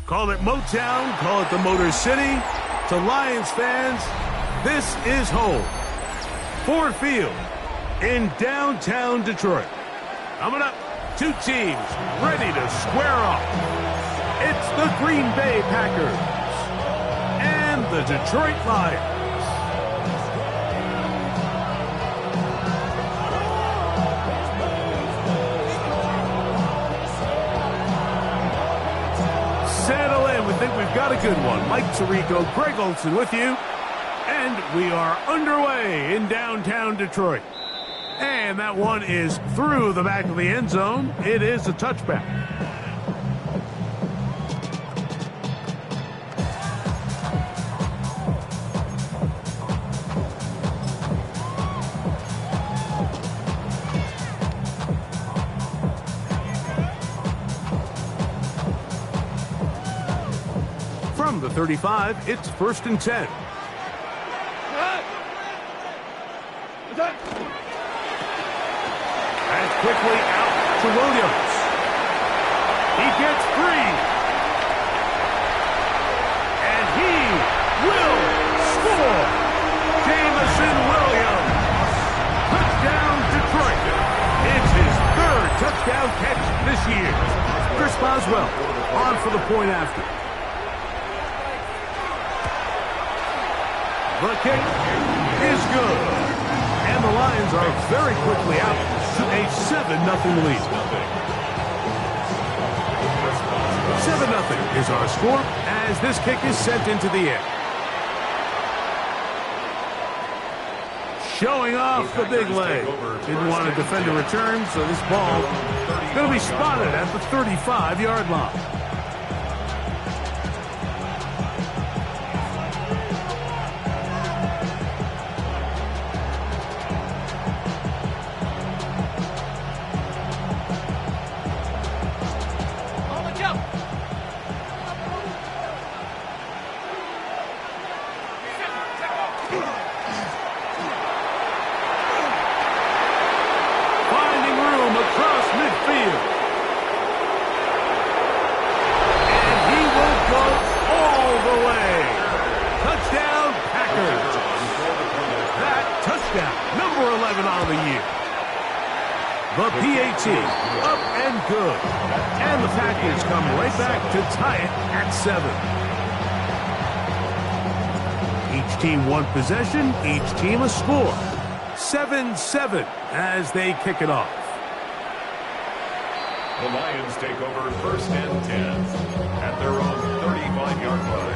Call it Motown, call it the Motor City. To Lions fans, this is home. Ford Field in downtown Detroit. Coming up, two teams ready to square off. It's the Green Bay Packers and the Detroit Lions. Settle in. We think we've got a good one. Mike Tirico, Greg Olson with you. And we are underway in downtown Detroit. And that one is through the back of the end zone. It is a touchback. From the 35, it's 1st and 10. And quickly out to Williams. He gets free. And he will score. Jamison Williams. Touchdown, Detroit. It's his 3rd touchdown catch this year. Chris Boswell on for the point after. The kick is good. And the Lions are very quickly out to a 7-0 lead. 7-0 is our score as this kick is sent into the air. Showing off the big leg. Didn't want to defend a return, so this ball is going to be spotted at the 35-yard line. The PAT, up and good. And the Packers come right back to tie it at 7. Each team one possession, each team a score. 7-7 as they kick it off. The Lions take over 1st and 10 at their own 35-yard line.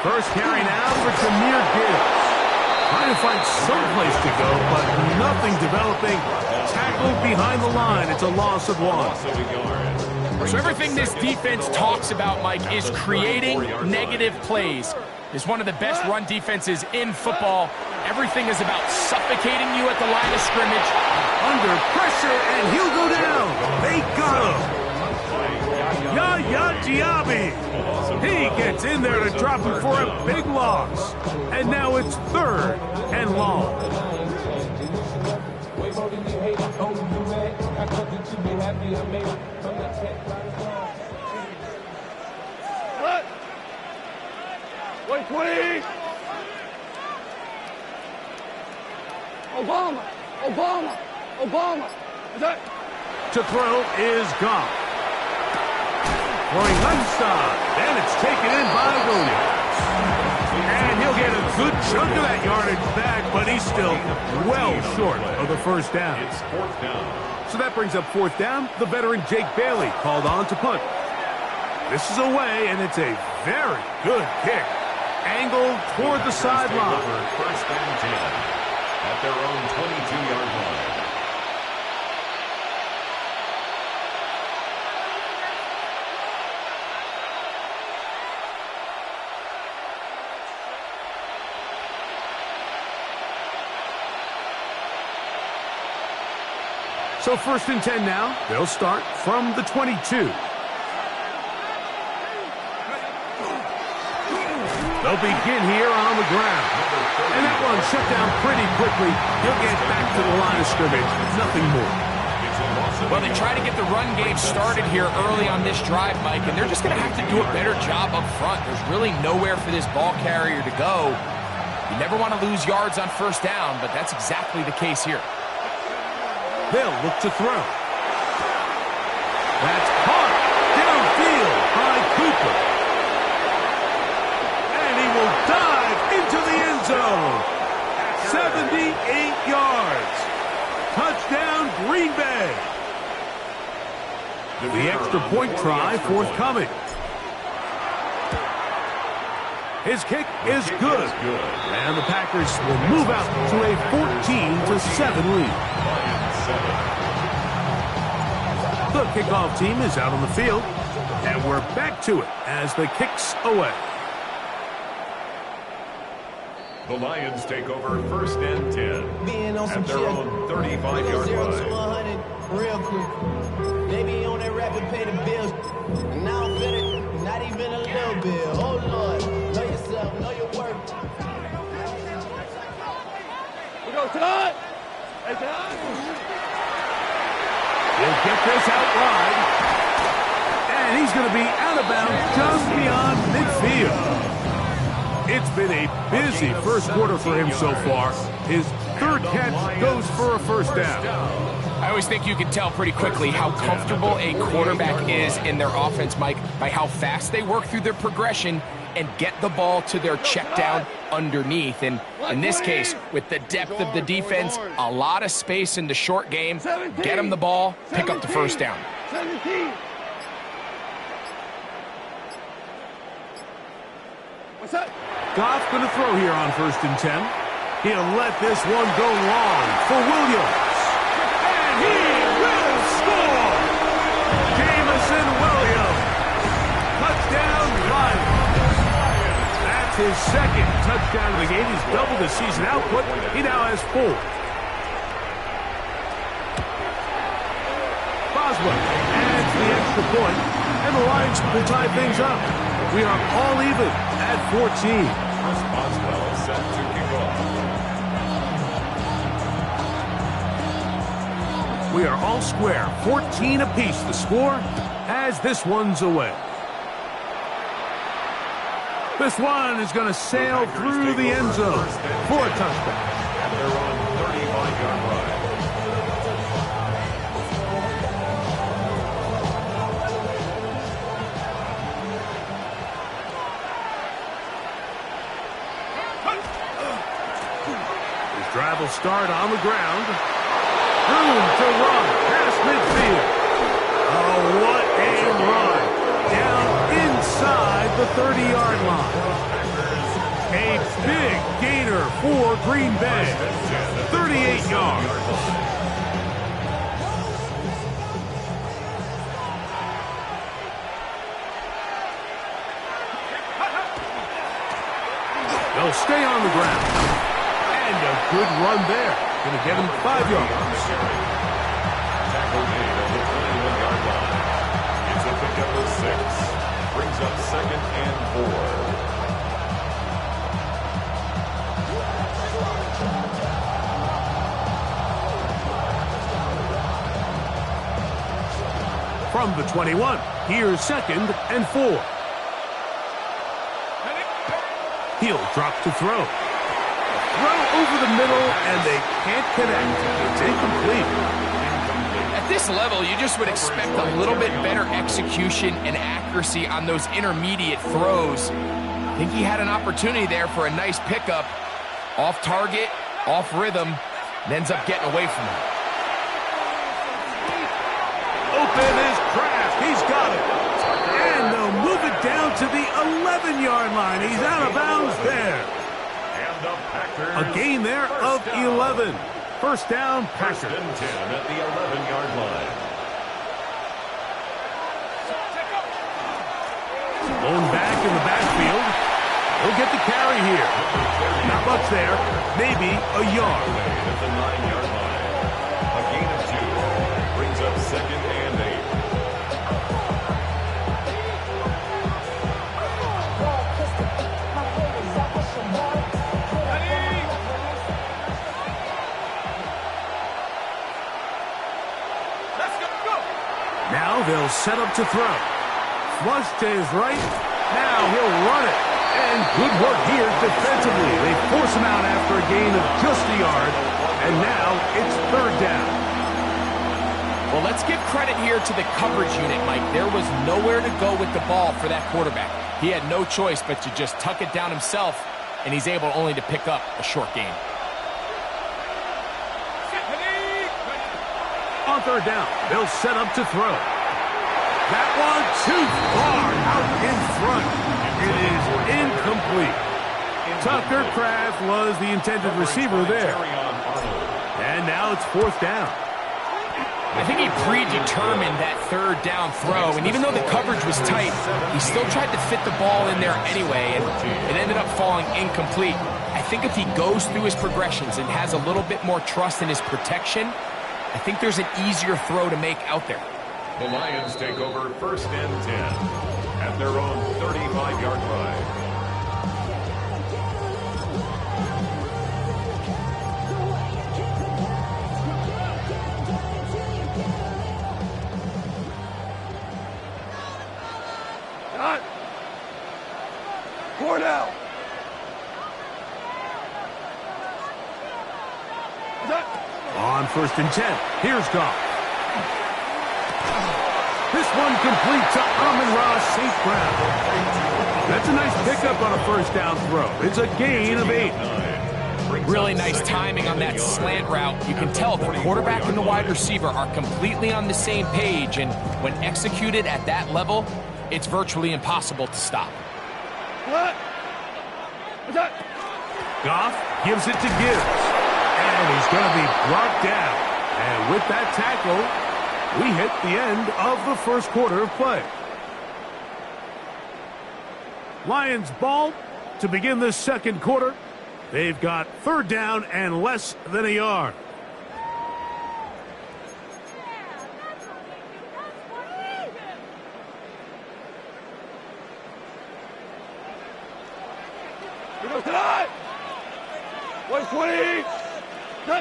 First carry now for Jahmyr Gibbs. Trying to find some place to go, but nothing developing. Tackled behind the line. It's a loss of 1. So everything this defense talks about, Mike, is creating negative plays. It's one of the best run defenses in football. Everything is about suffocating you at the line of scrimmage. Under pressure, and he'll go down. They got him. Yahya Diaby. He gets in there to drop him for a big loss. And now it's 3rd and long. Wait, 20. Obama. Is that? To throw is gone. Throwing left side, and it's taken in by Williams. And he'll get a good chunk of that yardage back, but he's still well short of the first down. It's fourth down. So that brings up fourth down. The veteran Jake Bailey called on to punt. This is away, and it's a very good kick. Angled toward the sideline. First and 10 at their own 22-yard line. So first and 10 now. They'll start from the 22. They'll begin here on the ground. And that one shut down pretty quickly. He'll get back to the line of scrimmage. Nothing more. Well, they try to get the run game started here early on this drive, Mike, and they're just going to have to do a better job up front. There's really nowhere for this ball carrier to go. You never want to lose yards on first down, but that's exactly the case here. They'll look to throw. That's caught downfield by Cooper. And he will dive into the end zone. 78 yards. Touchdown, Green Bay. The extra point try forthcoming. His kick is good. And the Packers will move out to a 14-7 lead. The kickoff team is out on the field, and we're back to it as the kick's away. The Lions take over first and 10 at their own 35-yard line. Real quick. They be on that rapid pay the bills. And now I'm finished, not even a little bit. Oh, Lord. Know yourself, know your worth. We go, Todd. Hey, Todd. He'll get this out wide. And he's going to be out of bounds just beyond midfield. It's been a busy first quarter for him so far. His third catch goes for a first down. I always think you can tell pretty quickly how comfortable a quarterback is in their offense, Mike, by how fast they work through their progression and get the ball to their check down underneath. And in this case, with the depth of the defense, a lot of space in the short game, get them the ball, pick up the first down. 17. What's that? Goff going to throw here on first and 10. He'll let this one go long for Williams. And he will score! Jamison Williams. Touchdown, Lions. That's his second touchdown of the game. He's doubled his season output. He now has 4. Boswell adds the extra point, and the Lions will tie things up. We are all even at 14. Chris Boswell set to kick off. We are all square, 14 apiece the score as this one's away. This one is going to sail through the end zone for a touchdown. At their own 35-yard line. His drive will start on the ground. Room to run past midfield. Oh, what a run. Down inside the 30-yard line. A big gainer for Green Bay. 38 yards. They'll stay on the ground. And a good run there. Going to get him 5 yards. Tackle made at the 21-yard line. It's a pickup of 6. Brings up second and 4. from the 21. Here's 2nd and 4. He'll drop to throw. Throw over the middle, and they can't connect. It's incomplete. At this level, you just would expect a little bit better execution and accuracy on those intermediate throws. I think he had an opportunity there for a nice pickup. Off target, off rhythm, and ends up getting away from him. Open is Kraft. He's got it. And they'll move it down to the 11-yard line. He's out of bounds there. A gain there of 11. First down, Packers. 1st and 10 at the 11-yard line. Blown back in the backfield. He'll get the carry here. Not much there. Maybe a yard. At the 9-yard line. A gain of 2. Brings up 2nd and 8. Now they'll set up to throw. Flush to his right. Now he'll run it. And good work here defensively. They force him out after a gain of just a yard. And now it's 3rd down. Well, let's give credit here to the coverage unit, Mike. There was nowhere to go with the ball for that quarterback. He had no choice but to just tuck it down himself, and he's able only to pick up a short gain. On 3rd down, they'll set up to throw. That one too far out in front. It is incomplete. Tucker Kraft was the intended receiver there. And now it's 4th down. I think he predetermined that 3rd down throw, and even though the coverage was tight, he still tried to fit the ball in there anyway, and it ended up falling incomplete. I think if he goes through his progressions and has a little bit more trust in his protection, I think there's an easier throw to make out there. The Lions take over 1st and 10 at their own 35-yard line. Cut. Cornell. On 1st and 10, here's Goff. This one complete to Amon-Ra St. Brown. That's a nice pickup on a 1st down throw. It's a gain of 8. Really nice timing on that slant route. You can tell the quarterback and the wide receiver are completely on the same page, and when executed at that level, it's virtually impossible to stop. What? Goff gives it to Gibbs. And he's going to be brought down. And with that tackle, we hit the end of the 1st quarter of play. Lions ball to begin the 2nd quarter. They've got 3rd down and less than a yard. We go tonight. 120. Cut.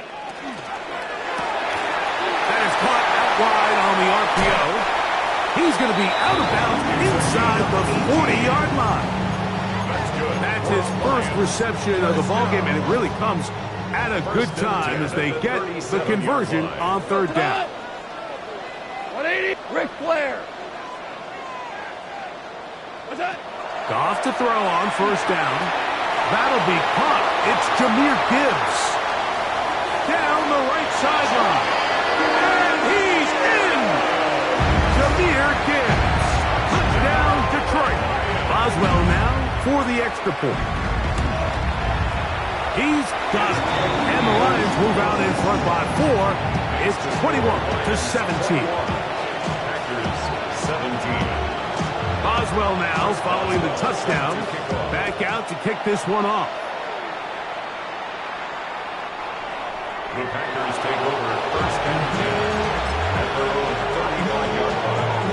That is caught out wide on the RPO. He's going to be out of bounds inside the 40-yard line. That's his first reception of the ballgame, and it really comes at a good time as they get the conversion on 3rd down. 180. Ric Flair. What's that? Goff to throw on 1st down. That'll be caught. It's Jahmyr Gibbs. Down the right sideline. And he's in! Jahmyr Gibbs. Touchdown, Detroit. Boswell now for the extra point. He's got it. And the Lions move out in front by 4. It's 21-17. Packers 17. Boswell now following the touchdown. Back out to kick this one off. The Packers take over 1st and 10 at their own 35-yard line.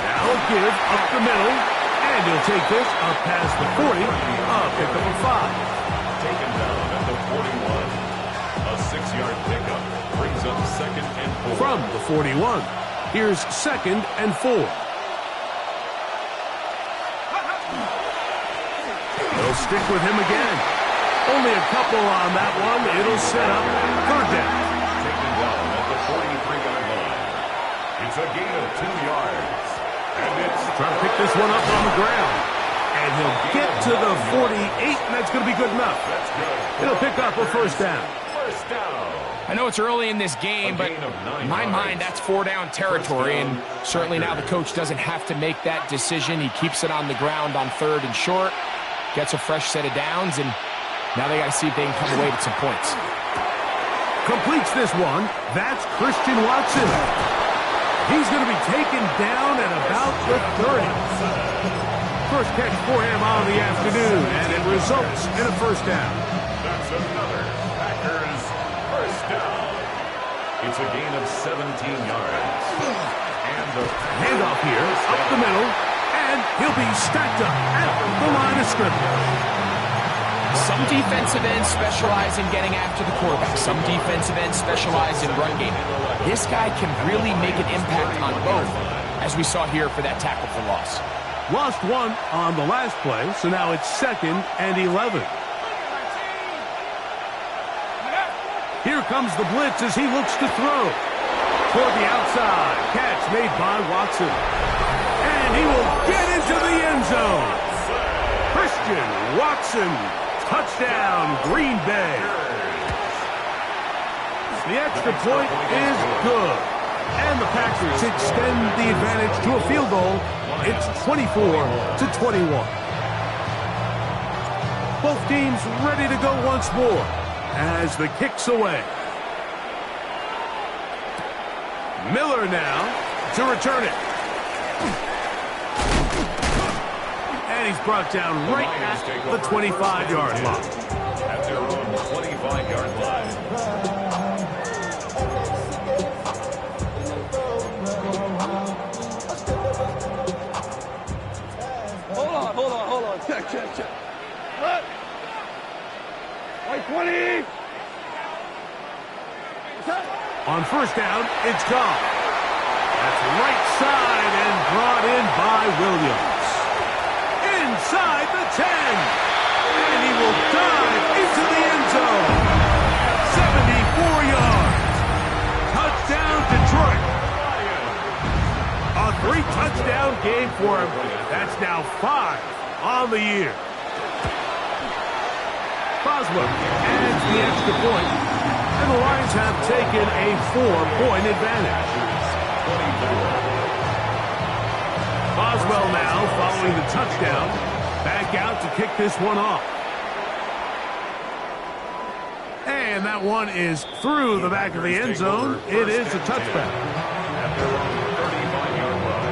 Now a give up the middle, and he'll take this up past the 40. Pick up a 5. Taken down at the 41. A 6-yard pickup brings up 2nd and 4. From the 41, here's 2nd and 4. They'll stick with him again. Only a couple on that one. It'll set up 3rd down. Taken down at the 43-yard line. It's a gain of 2 yards. And it's trying to pick this one up on the ground. And he'll get to the 48, and that's going to be good enough. That's good. It'll pick up a 1st down. 1st down. I know it's early in this game, but in my mind, that's 4-down territory, and certainly now the coach doesn't have to make that decision. He keeps it on the ground on 3rd and short, gets a fresh set of downs, and now they got to see if they can come away with some points. Completes this one. That's Christian Watson. He's going to be taken down at about the 30. First catch for him on the afternoon, and it results in a 1st down. That's another Packers 1st down. It's a gain of 17 yards. And the handoff here, up the middle, and he'll be stacked up at the line of scrimmage. Some defensive ends specialize in getting after the quarterback. Some defensive ends specialize in run game. This guy can really make an impact on both, as we saw here for that tackle for loss. Lost one on the last play, so now it's 2nd and 11. Here comes the blitz as he looks to throw. Toward the outside. Catch made by Watson. And he will get into the end zone. Christian Watson. Touchdown, Green Bay. The extra point is good. And the Packers extend the advantage to a field goal. It's 24-21. Both teams ready to go once more as the kick's away. Miller now to return it. And he's brought down right at the 25-yard line. At their own 25-yard line. Hold on. Check. What? White 20. On 1st down, it's gone. That's right side and brought in by Williams. Inside the 10. And he will dive into the end zone. 74 yards. Touchdown, Detroit. A 3-touchdown game for him. That's now 5 on the year. Boswell adds the extra point, and the Lions have taken a 4-point advantage. Boswell now following the touchdown, back out to kick this one off. And that one is through the back of the end zone. It is a touchback. At their own 35-yard line.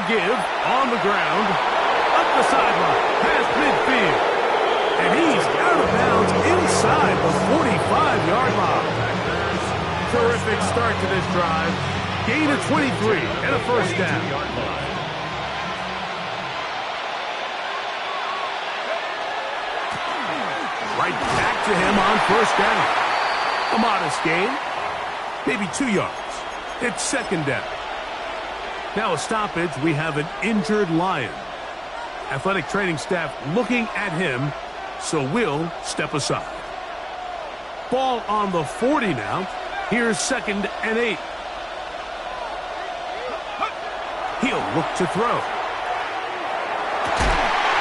Give on the ground, up the sideline, past midfield. And he's out of bounds inside the 45-yard line. Terrific start to this drive. Gain of 23 and a 1st down. Right back to him on 1st down. A modest gain, maybe 2 yards. It's 2nd down. Now a stoppage, we have an injured Lion. Athletic training staff looking at him, so we'll step aside. Ball on the 40 now. Here's 2nd and 8. He'll look to throw.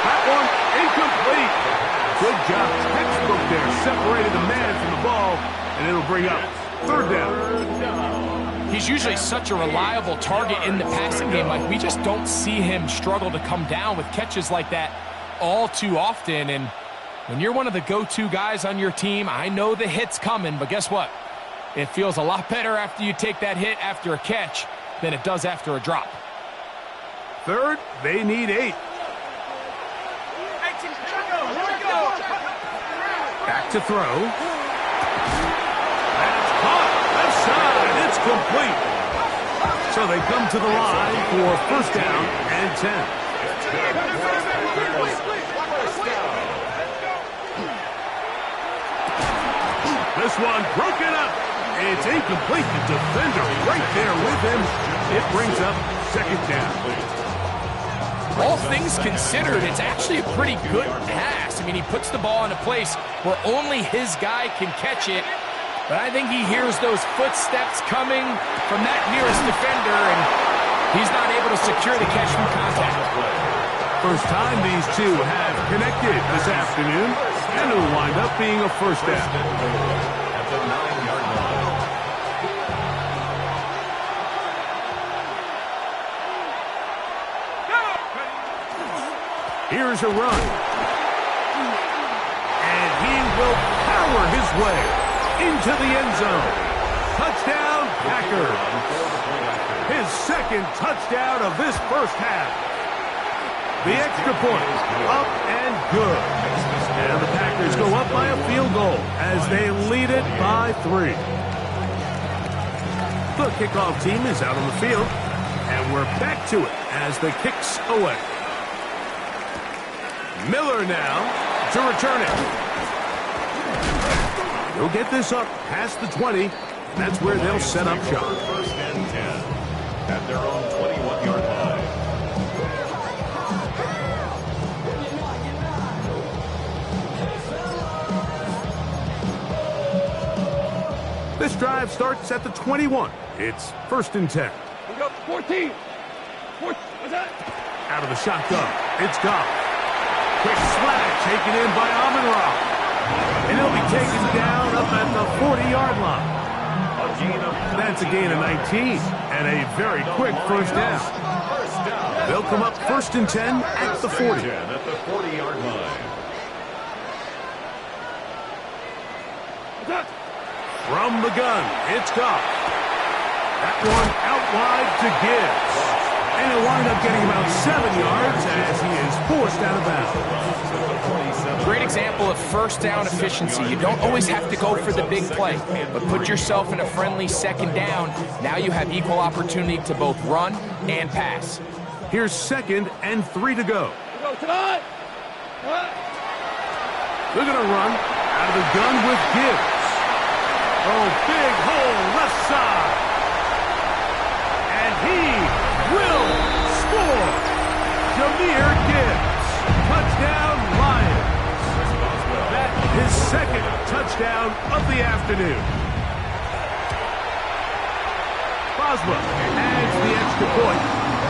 That one incomplete. Good job. Textbook there. Separated the man from the ball, and it'll bring up 3rd down. He's usually such a reliable target in the passing game. Like, we just don't see him struggle to come down with catches like that all too often. And when you're one of the go-to guys on your team, I know the hit's coming, but guess what? It feels a lot better after you take that hit after a catch than it does after a drop. 3rd, they need 8. Back to throw. That's caught. Left side. It's complete. So they come to the line for first down and 10. This one broken up. It's incomplete. The defender right there with him. It brings up second down. All things considered, it's actually a pretty good pass. I mean, he puts the ball in a place where only his guy can catch it. But I think he hears those footsteps coming from that nearest defender, and he's not able to secure the catch from contact. First time these two have connected this afternoon, and it'll wind up being a first down. At the 9-yard line. Here's a run. And he will power his way into the end zone. Touchdown, Packers. His second touchdown of this first half. The extra point, up and good. And the Packers go up by a field goal as they lead it by 3. The kickoff team is out on the field, and we're back to it as the kick's away. Miller now to return it. He'll get this up past the 20. That's where they'll set up shop. First and 10 at their own 21-yard line. This drive starts at the 21. It's first and 10. We got 14. What's that? Out of the shotgun. It's Goff. Quick slant taken in by Amon-Ra. And he'll be taken down up at the 40-yard line. That's a gain of 19 and a very quick first down. They'll come up first and 10 at the 40. At the 40-yard line. From the gun, it's Goff. That one out wide to Gibbs. And he'll wind up getting about 7 yards as he is forced out of bounds. Great example of first down efficiency. You don't always have to go for the big play, but put yourself in a friendly second down. Now you have equal opportunity to both run and pass. Here's second and 3 to go. Tonight. They're going to run out of the gun with Gibbs. Oh, big hole left side. And he will score. Jahmyr Gibbs. Touchdown, Lions. That is his second touchdown of the afternoon. Boswell adds the extra point,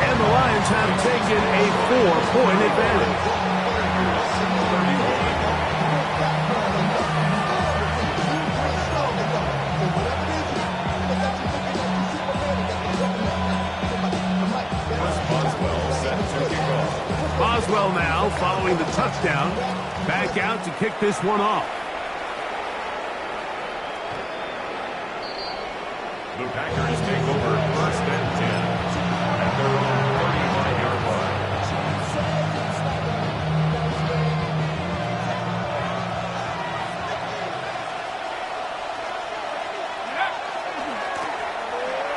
and the Lions have taken a 4-point advantage. Boswell now following the touchdown. Back out to kick this one off. The Packers take over first and 10 at their own 35-yard line.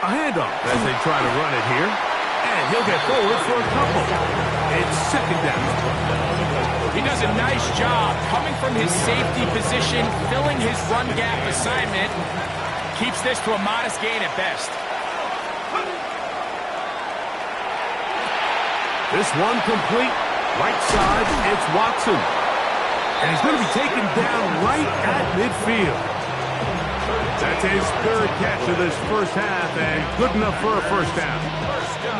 A handoff as they try to run it here. And he'll get forward for a couple. It's second down. He does a nice job coming from his safety position, filling his run gap assignment. Keeps this to a modest gain at best. This one complete. Right side, it's Watson. And he's going to be taken down right at midfield. That's his third catch of this first half, and good enough for a first down.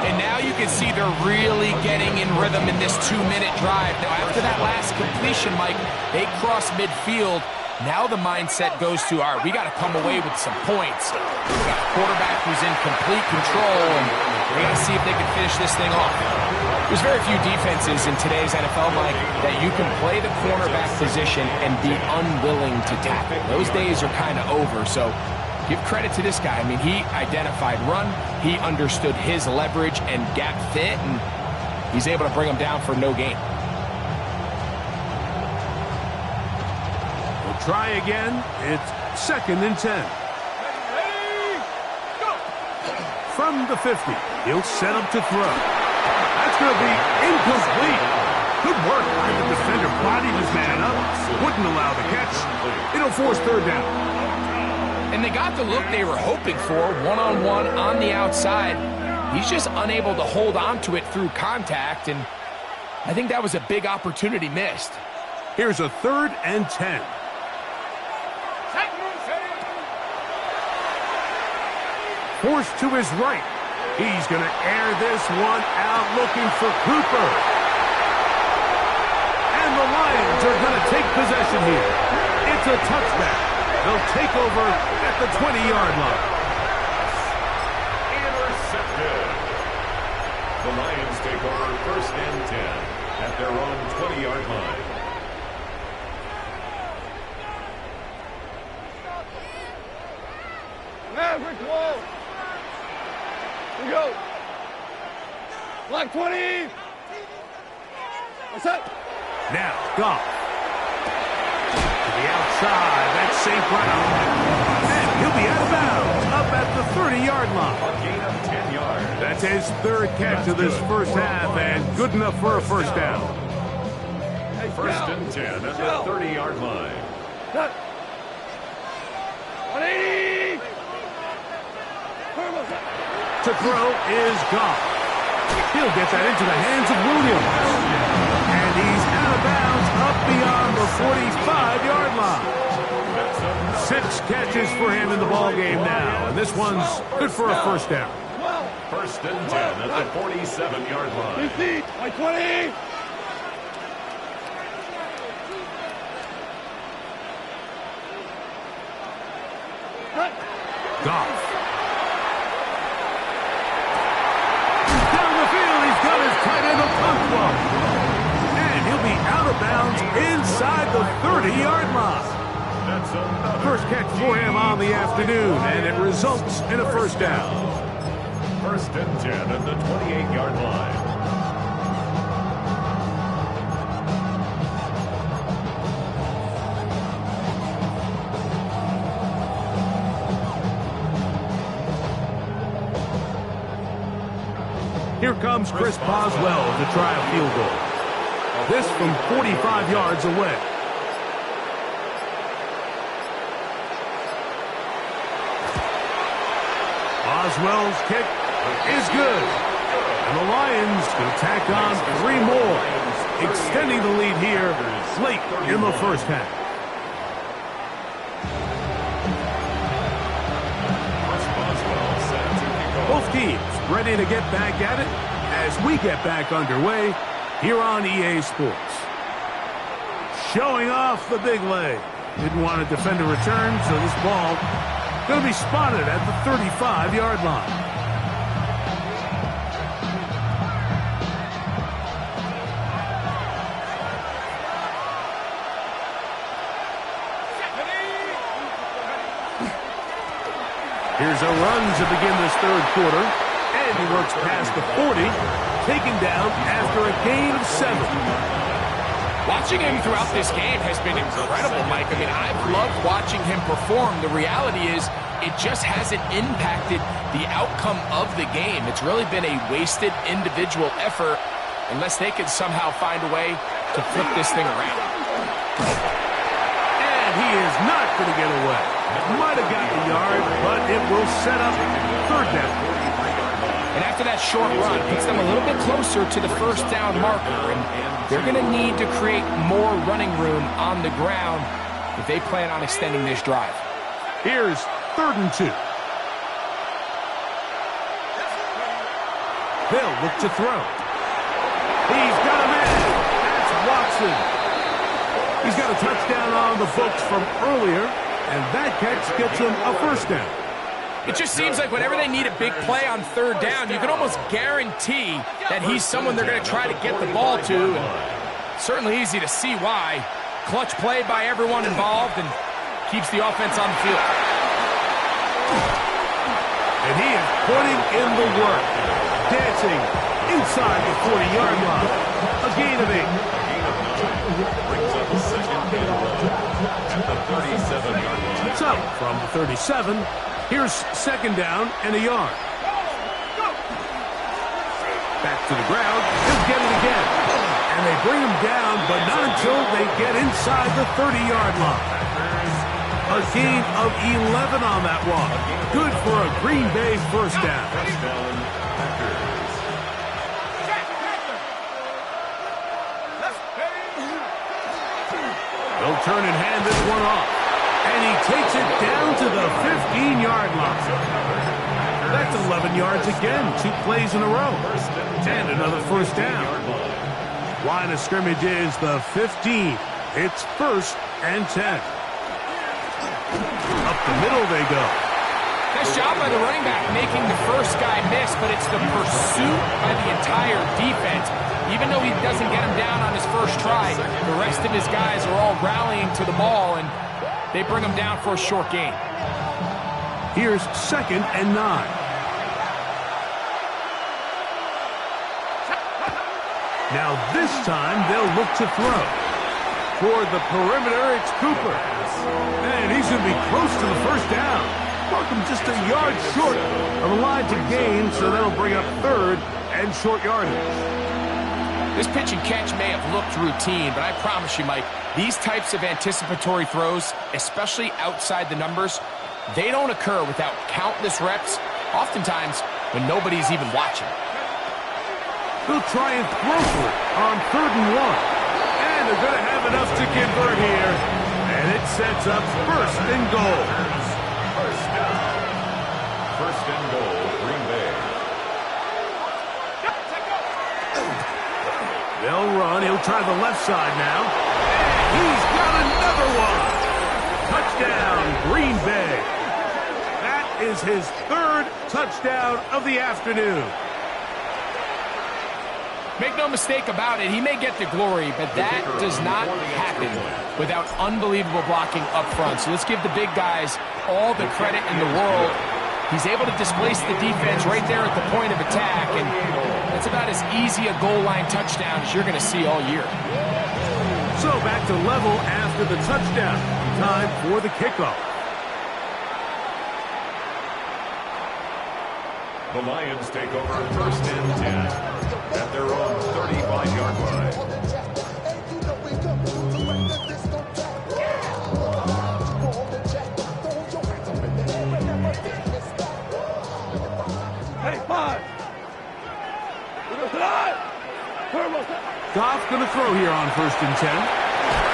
And now you can see they're really getting in rhythm in this 2-minute drive. Now, after that last completion, Mike, they cross midfield. Now the mindset goes to, all right, we got to come away with some points. We got a quarterback who's in complete control, and we got to see if they can finish this thing off. There's very few defenses in today's NFL, Mike, that you can play the cornerback position and be unwilling to tackle. Those days are kind of over, so give credit to this guy. I mean, he identified run, he understood his leverage and gap fit, and he's able to bring him down for no gain. try again. It's 2nd and 10. From the 50, he'll set up to throw. That's going to be incomplete. Good work by the defender. Bodied his man up. Wouldn't allow the catch. It'll force 3rd down. And they got the look they were hoping for, one-on-one on the outside. He's just unable to hold on to it through contact, and I think that was a big opportunity missed. Here's a 3rd and 10. Forced to his right. He's going to air this one out looking for Cooper. And the Lions are going to take possession here. It's a touchback. They'll take over at the 20-yard line. Intercepted. The Lions take over 1st and 10 at their own 20-yard line. Maverick wall. We go. Block 20. What's up? Now, Goff. To the outside. That's St. Brown. And he'll be out of bounds up at the 30-yard line. A gain of 10 yards. That's his 3rd catch of this first half, and good enough for a 1st down. 1st and 10 at the 30-yard line. Cut. 180. To throw is Goff. He'll get that into the hands of Williams. And he's out of bounds up beyond the 45-yard line. 6 catches for him in the ballgame now. And this one's good for a 1st down. 1st and 10 at the 47-yard line. 50. Like 20. Goff. Down the field, he's got his tight end Okonkwo. And he'll be out of bounds inside the 30-yard line. First catch for him on the afternoon, and it results in a 1st down. 1st and 10 at the 28-yard line. Here comes Chris Boswell to try a field goal. This from 45 yards away. Boswell's kick is good. And the Lions can tack on 3 more, extending the lead here late in the first half. Both teams ready to get back at it as we get back underway here on EA Sports. Showing off the big leg. Didn't want to defend a return, so this ball going to be spotted at the 35-yard line. Here's a run to begin this 3rd quarter, and he works past the 40, taken down after a gain of 7. Watching him throughout this game has been incredible, Mike. I mean, I've loved watching him perform. The reality is it just hasn't impacted the outcome of the game. It's really been a wasted individual effort unless they can somehow find a way to flip this thing around. And he is not going to get away. Might have got the yard, but it will set up 3rd down. And after that short run, puts them a little bit closer to the 1st down marker, and they're going to need to create more running room on the ground if they plan on extending this drive. Here's 3rd and 2. They'll look to throw. He's got a man. That's Watson. He's got a touchdown on the books from earlier, and that catch gets him a 1st down. It just seems like whenever they need a big play on 3rd down, you can almost guarantee that he's someone they're going to try to get the ball to. And certainly easy to see why. Clutch play by everyone involved and keeps the offense on the field. And he is putting in the work, dancing inside the 40-yard line. A gain of 8. Brings up a 2nd and 1 at the 37-yard line. So, from the 37, here's second down and a yard. Back to the ground. He'll get it again. And they bring him down, but not until they get inside the 30-yard line. A gain of 11 on that one. Good for a Green Bay first down. First down, Packers. They'll turn and hand this one off. And he takes it down to the 15-yard line. That's 11 yards again, 2 plays in a row. And another first down. Line of scrimmage is the 15. It's 1st and 10. Up the middle they go. Nice job by the running back making the first guy miss, but it's the pursuit by the entire defense. Even though he doesn't get him down on his first try, the rest of his guys are all rallying to the ball, and they bring him down for a short gain. Here's 2nd and 9. Now this time they'll look to throw. For the perimeter, it's Cooper. And he's going to be close to the first down. Welcome just a yard short of the line to gain, so that'll bring up 3rd and short yardage. This pitch and catch may have looked routine, but I promise you, Mike, these types of anticipatory throws, especially outside the numbers, they don't occur without countless reps, oftentimes when nobody's even watching. They'll try and throw for it on 3rd and 1. And they're going to have enough to convert here. And it sets up 1st and goal. First down. 1st and goal, Green Bay. They'll run. He'll try the left side now. And he's got another one. Touchdown, Green Bay. That is his 3rd touchdown of the afternoon. Make no mistake about it, he may get the glory, but that does not happen without unbelievable blocking up front. So let's give the big guys all the credit in the world. He's able to displace the defense right there at the point of attack, and that's about as easy a goal line touchdown as you're going to see all year. So back to level after the touchdown. Time for the kickoff. The Lions take over 1st and 10 at their own 35-yard line. Hey, 5. We go tonight. Goff going to throw here on 1st and 10.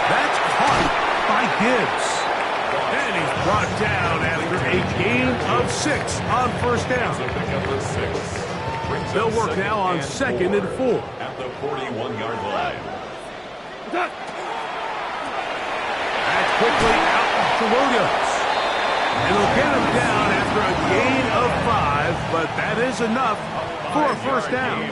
That's caught by Gibbs. And he's brought down after a gain of 6 on 1st down. They'll work now on 2nd and 4. At the 41-yard line. That's quickly out to Williams. And they'll get him down after a gain of 5, but that is enough for a 1st down.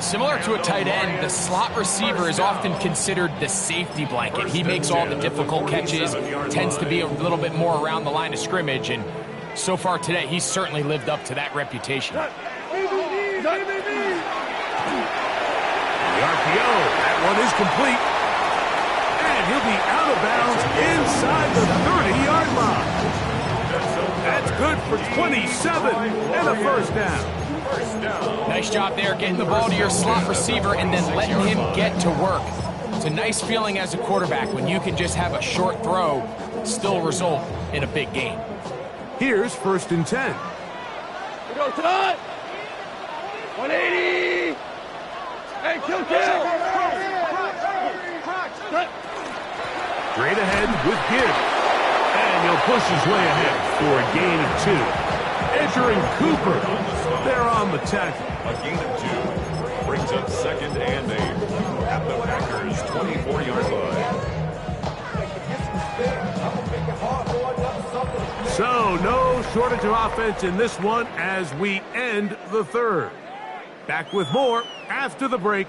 Similar to a tight end, the slot receiver is often considered the safety blanket. He makes all the difficult catches, tends to be a little bit more around the line of scrimmage, and so far today, he's certainly lived up to that reputation. The RPO, that one is complete. And he'll be out of bounds inside the 30-yard line. That's good for 27 and a 1st down. Nice job there getting the ball to your slot receiver and then letting him get to work. It's a nice feeling as a quarterback when you can just have a short throw still result in a big gain. Here's 1st and 10. We go tonight. 180. Hey, kill. Straight ahead with Gibbs. And he'll push his way ahead for a gain of 2. Entering Cooper. They're on the tackle. A gain of 2 brings up 2nd and 8 at the Packers' 24-yard line. So no shortage of offense in this one as we end the 3rd. Back with more after the break.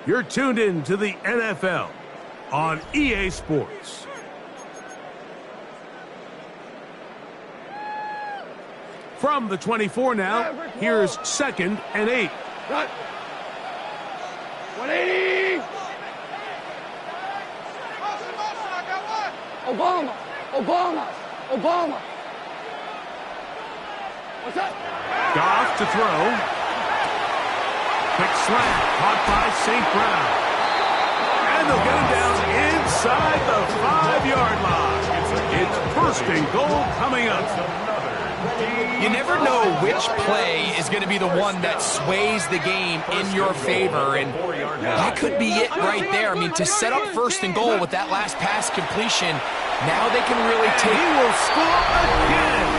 You're tuned in to the NFL on EA Sports. From the 24 now, here's 2nd and 8. 180. Obama. Obama. Obama. What's that? Goff to throw. Quick slant, caught by St. Brown. And they'll get him down inside the 5-yard line. It's first and goal coming up. You never know which play is going to be the one that sways the game in your favor, and that could be it right there. I mean, to set up first and goal with that last pass completion, now they can really take... He will score again.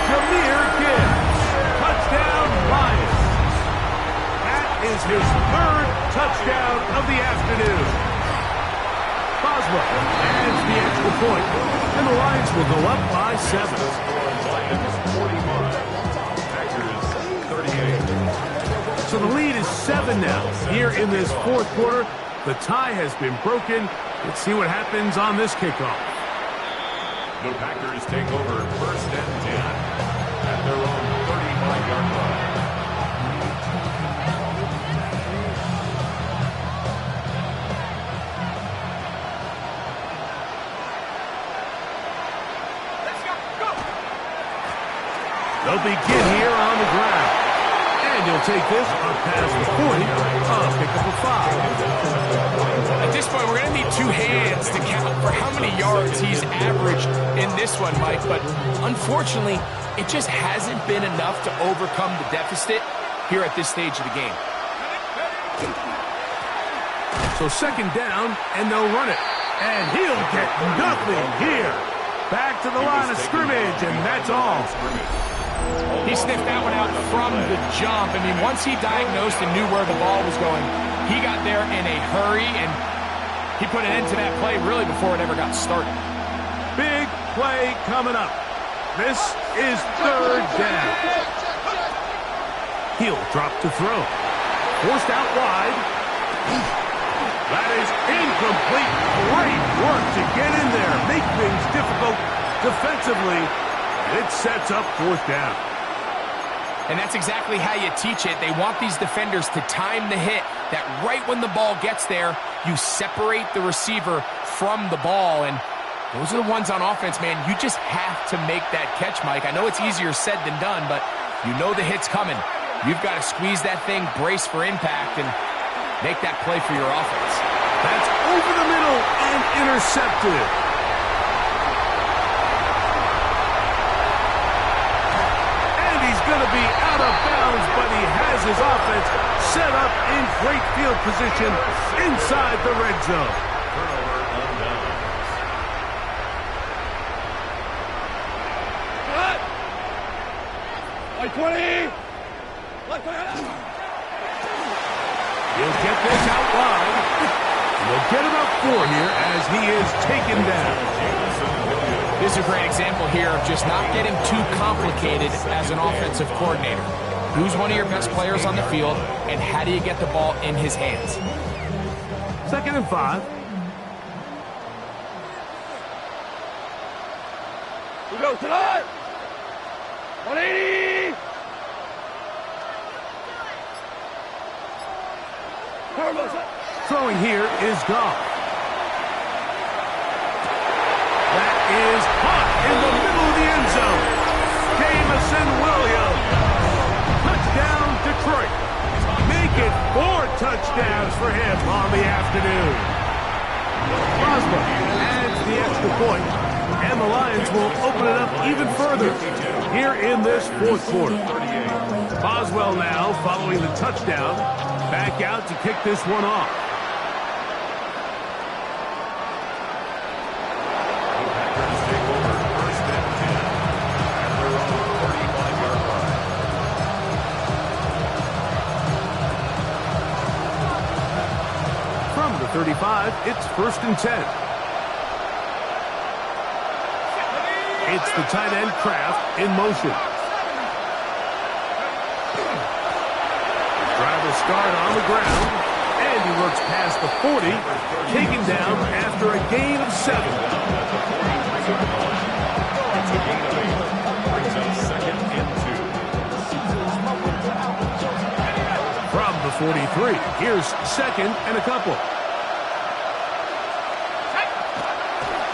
Jahmyr Gibbs. Touchdown, Lions. That is his third touchdown of the afternoon. Boswell adds the extra point, and the Lions will go up by 7. So the lead is 7 now. Here in this fourth quarter, the tie has been broken. Let's see what happens on this kickoff. The Packers take over first and 10 at their own 35-yard line. They'll begin here on the ground. And he'll take this up past the 40. Pick up a 5. At this point, we're going to need 2 hands to count for how many yards he's averaged in this one, Mike. But unfortunately, it just hasn't been enough to overcome the deficit here at this stage of the game. So second down, and they'll run it. And he'll get nothing here. Back to the line of scrimmage, and that's all. He sniffed that one out from the jump. I mean, once he diagnosed and knew where the ball was going, he got there in a hurry, and he put an end to that play really before it ever got started. Big play coming up. This is third down. He'll drop to throw. Forced out wide. That is incomplete. Great work to get in there. Make things difficult defensively. It sets up fourth down. And that's exactly how you teach it. They want these defenders to time the hit, that right when the ball gets there, you separate the receiver from the ball. And those are the ones on offense, man. You just have to make that catch, Mike. I know it's easier said than done, but you know the hit's coming. You've got to squeeze that thing, brace for impact, and make that play for your offense. That's over the middle and intercepted. Going to be out of bounds, but he has his offense set up in great field position inside the red zone. Turnover on downs. Cut! Like 20! Like 20! He'll get this out wide. He'll get about 4 here as he is taken down. This is a great example here of just not getting too complicated as an offensive coordinator. Who's one of your best players on the field, and how do you get the ball in his hands? Second and 5. We go tonight! 180! Throwing here is Goff. That is hot in the middle of the end zone. Jamison Williams. Touchdown, Detroit. Make it 4 touchdowns for him on the afternoon. Boswell adds the extra point, and the Lions will open it up even further here in this fourth quarter. Boswell now following the touchdown, back out to kick this one off. From the 35, it's first and 10. It's the tight end Kraft in motion. Driver start on the ground, and he works past the 40, taken down after a gain of 7. From the 43, here's second and a couple.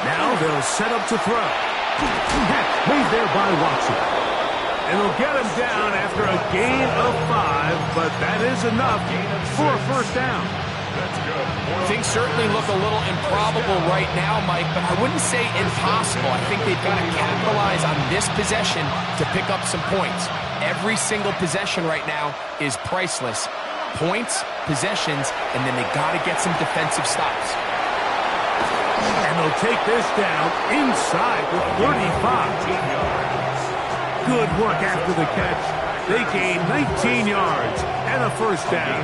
Now they'll set up to throw. Made there by Watson. And they'll get him down after a gain of 5, but that is enough for a first down. Things certainly look a little improbable right now, Mike, but I wouldn't say impossible. I think they've got to capitalize on this possession to pick up some points. Every single possession right now is priceless. Points, possessions, and then they got to get some defensive stops. And they'll take this down inside the 35. Good work after the catch. They gain 19 yards and a first down.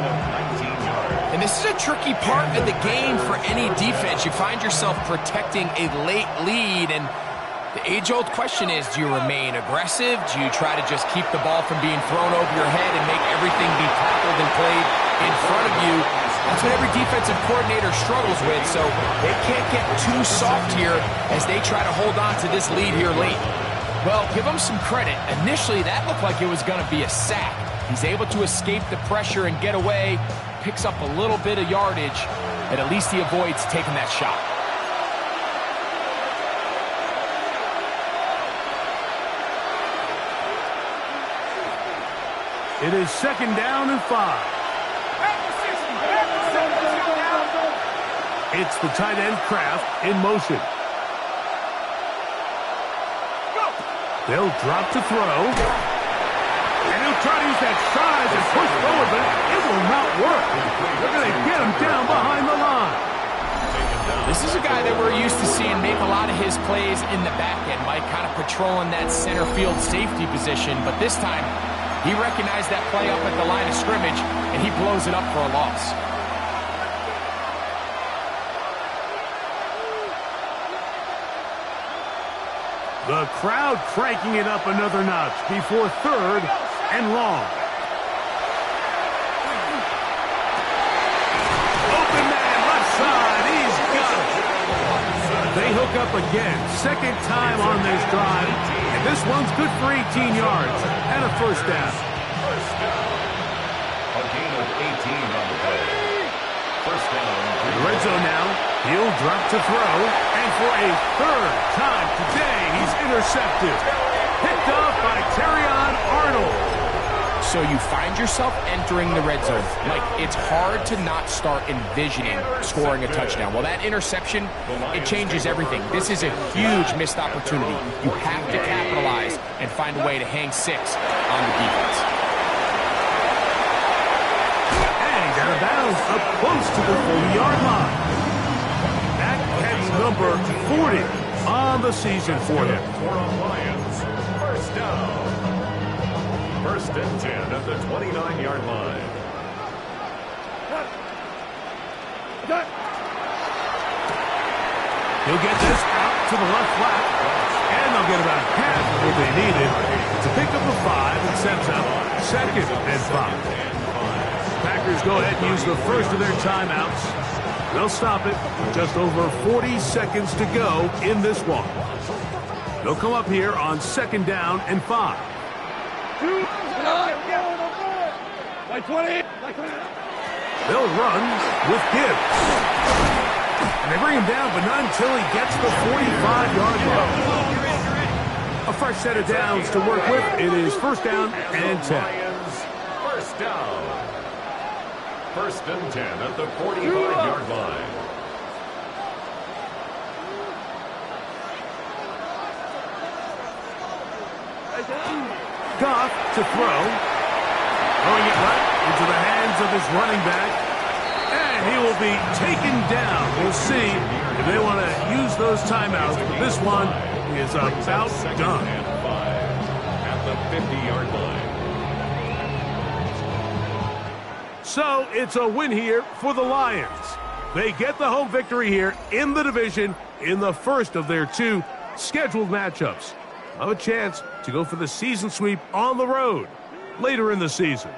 And this is a tricky part of the game for any defense. You find yourself protecting a late lead, and the age-old question is, do you remain aggressive? Do you try to just keep the ball from being thrown over your head and make everything be tackled and played in front of you? That's what every defensive coordinator struggles with, so they can't get too soft here as they try to hold on to this lead here late. Well, give him some credit. Initially, that looked like it was going to be a sack. He's able to escape the pressure and get away, picks up a little bit of yardage, but at least he avoids taking that shot. It is second down and 5. It's the tight end Kraft in motion. They'll drop to throw. And he'll try to use that size and push forward, but it will not work. They're going to get him down behind the line. This is a guy that we're used to seeing make a lot of his plays in the back end, Mike, kind of patrolling that center field safety position. But this time, he recognized that play up at the line of scrimmage, and he blows it up for a loss. The crowd cranking it up another notch before third and long. Open man, left side, he's got it. They hook up again, second time on this drive, and this one's good for 18 yards and a first down. A gain of 18 on the play. First down. The red zone now. He'll drop to throw, and for a third time today, he's intercepted. Picked off by Terrion Arnold. So you find yourself entering the red zone. Like, it's hard to not start envisioning scoring a touchdown. Well, that interception, it changes everything. This is a huge missed opportunity. You have to capitalize and find a way to hang 6 on the defense. And out of bounds, up close to the 40-yard line. That catch number 40 on the season for him. For a Lions, first down. First and 10 at the 29-yard line. He'll get this out to the left flat, and they'll get about half of what they needed to pick up a 5 and sets up second and 5. Packers go ahead and use the first of their timeouts. They'll stop it with just over 40 seconds to go in this one. They'll come up here on second down and 5. They'll run with Gibbs. And they bring him down, but not until he gets the 45-yard line. A fresh set of downs to work with. It is first down and 10. First down. First and 10 at the 45-yard line. Goff to throw. Throwing it right into the hands of his running back. And he will be taken down. We'll see if they want to use those timeouts. But this one is about done. And 5 at the 50-yard line. So it's a win here for the Lions. They get the home victory here in the division in the first of their 2 scheduled matchups. Have a chance to go for the season sweep on the road later in the season.